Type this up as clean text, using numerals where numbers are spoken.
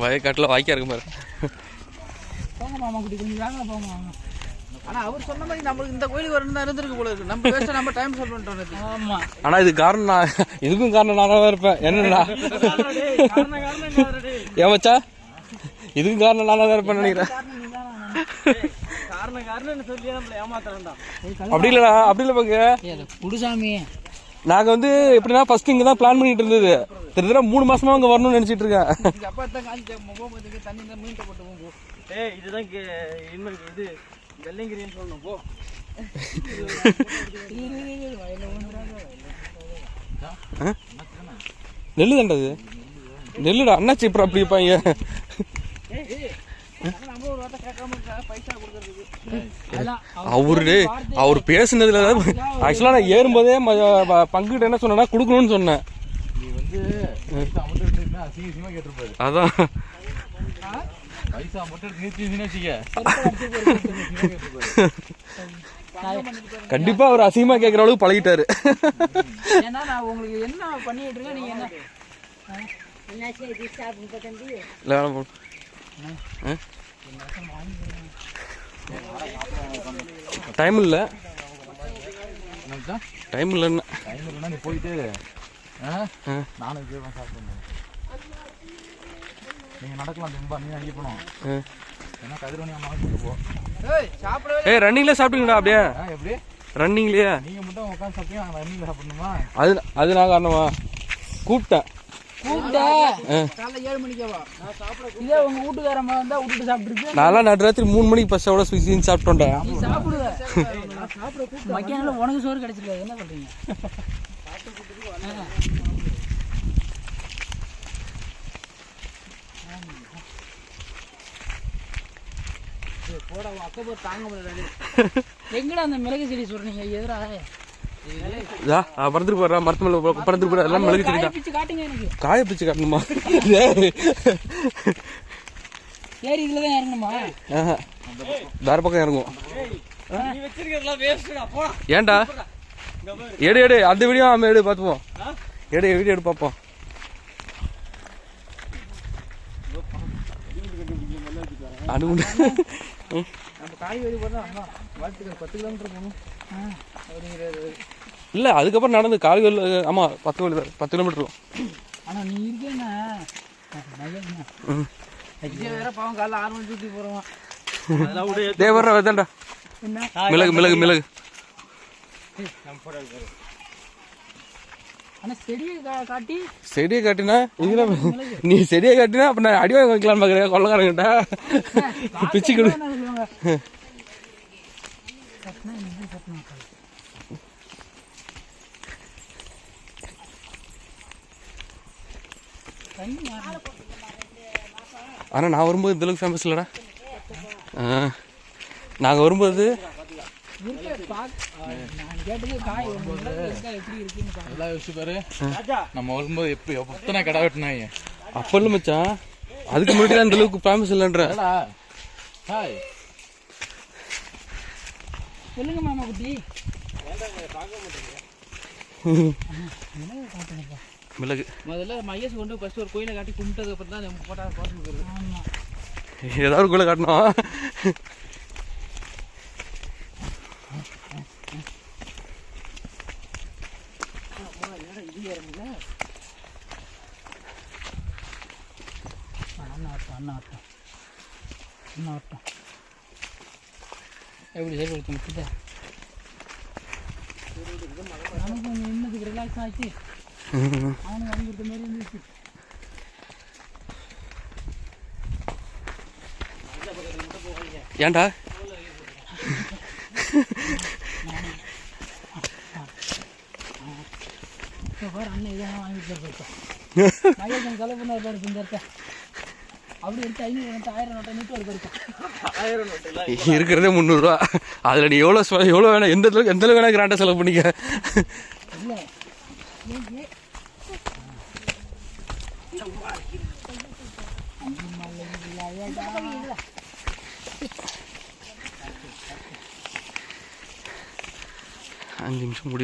வயக்காட்டில் வாய்க்கா இருக்கு பாரு. போங்க மாமா குட்டி கொஞ்சம் வேகமாக போங்க மாமா. ஆனால் அவர் சொன்ன மாதிரி நம்மளுக்கு இந்த கோயிலுக்கு வரணும் தான் இருந்திருக்கு போல இருக்கு. நம்ம வேஸ்ட்டாக நம்ம டைம் ஸ்பெண்ட் பண்ணிட்டோம். ஆமாம். ஆனால் இது காரணம் நான், இதுக்கும் காரணம் நானாக தான் இருப்பேன். என்னடா ஏமாச்சா, இதுக்கும் காரணம் நானாக தான் இருப்பேன் நினைக்கிறேன். அப்படி இல்லைடா, அப்படி இல்லை பாக்க குடுசாமி. நாங்கள் வந்து எப்படின்னா ஃபர்ஸ்ட் இங்கே தான் பிளான் பண்ணிட்டு இருந்தது. கிட்டத்தட்ட 3 மாசமா அங்கே வரணும்னு நினச்சிட்டு இருக்கேன். இதுதான் இது வெள்ளைங்கிரின்னு சொல்லணும். போ நெல்லு தாண்டது, நெல்லுடா அண்ணாச்சி. அப்புறம் அப்படி இருப்பாங்க. அவர் பேசுனதுல ஆக்சுவலா நான் ஏறும்போதே பங்குகிட்ட என்ன சொன்னா கொடுக்கணும்னு சொன்னேன். அதான் கண்டிப்பா அவர் அசிங்கமா கேட்கற அளவுக்கு பழகிட்டாரு. உங்களுக்கு என்ன பண்ணிட்டு இருக்க நீங்க? என்ன டைம் இல்ல, டைம் இல்லைன்னா நீ போயிட்டு நானும் சாப்பிடுங்க. நீங்க நடக்கலாம் ரொம்ப, நீங்க அங்கே போனோம். ஏன்னா கதிரவணி அம்மா போ. ரன்னிங்ல சாப்பிட்டுங்கடா. அப்படியே எப்படி ரன்னிங்லயே நீங்க மட்டும் உட்காந்து சாப்பிட்டீங்க, ரன்னிங்ல சாப்பிடணுமா? அது நான் காரணமா கூப்பிட்டேன். காலைல 7 மணிக்கேவா இதே உங்க வீட்டுக்காரம்மா வந்தா விட்டுட்டு சாப்பிட்டுருக்கு. நான்லாம் நடுராத்திரி 3 மணிக்கு பஸ்ஸோட ஸ்விக்கின்னு சாப்பிட்டோண்டா. மக்கியானால உனக்கு சோறு கிடைச்சிருக்காது. என்ன பண்றீங்க? போட அக்கபோர் தாங்க முடியல. எங்கடா அந்த மிளகு செடி சொல்றீங்க? எதிரா பறந்துட்டு போறா, மரத்து மேல பறந்துட்டு போறா. எல்லாம் மிளகு செடி தான். காய பிச்சு காட்டணுமா? சரி, இதுலதான் இறங்கணுமா? வேற பக்கம் இறங்கும். ஏன்டா எடு எடு, அந்த வீடியோ ஆமா எடு பார்த்துப்போம். எடு வீடியோ எடு பார்ப்போம். அனுகுண்டு இல்ல, அதுக்கப்புறம் நடந்து கால்கள். ஆமா 10 கிலோமீட்டர். ஆனா நீ இருக்கேன்னா வேற பாவம் காலைல 6 மணி சுத்தி போறோம். தேவர வேதாண்டா மிளகு மிளகு மிளகு. செடியை காட்டினா இதுல நீ செடியை காட்டினா அப்ப நான் அடிவாங்க வைக்கலாம் பாக்குறேன். கொள்ளக்காரங்கிட்ட பிச்சு கொடு. ஆனா நான் வரும்போது இந்த அளவுக்கு ஃபேமஸ் இல்லடா. நாங்க வரும்போது நம்ம வரும்போது எத்தனை கடை வெட்டினாங்க அப்ப இல்ல மச்சான். அதுக்கு முன்னாடி அந்த அளவுக்கு ஃபேமஸ் இல்லன்ற. சொல்லுங்க மாமா குட்டி. மிளகு முதல்ல மகேஷ் கொண்டு ஃபர்ஸ்ட் ஒரு கோயிலை காட்டி கும்பிட்டதுக்கு அப்புறம் தான் நம்ம போட்டா கோஷம் கொடுக்குறது. ஆமா, ஏதாவது கோயிலை காட்டணும். எப்படி சரி கொடுத்து நமக்கு இன்னத்துக்கு ரிலாக்ஸ் ஆச்சு. அவனுக்கு வாங்கி கொடுத்த மாதிரி இருந்துச்சு. ஏன்டா பாரு அண்ணன் இதெல்லாம் வாங்கிட்டு போயிருக்கோம். மகேசன் செலவு பண்ண பாரு இந்த அப்படி எடுத்து 500 1000 நோட்டை நீட்டு ஒரு போயிருக்கோம். இருக்கிறதே 300 ரூபா. அதுல நீ எவ்வளோ வேணா எந்த அளவுக்கு வேணா கிராண்டா செலவு பண்ணிக்க. இல்லை அஞ்சு நிமிஷம் முடியும்.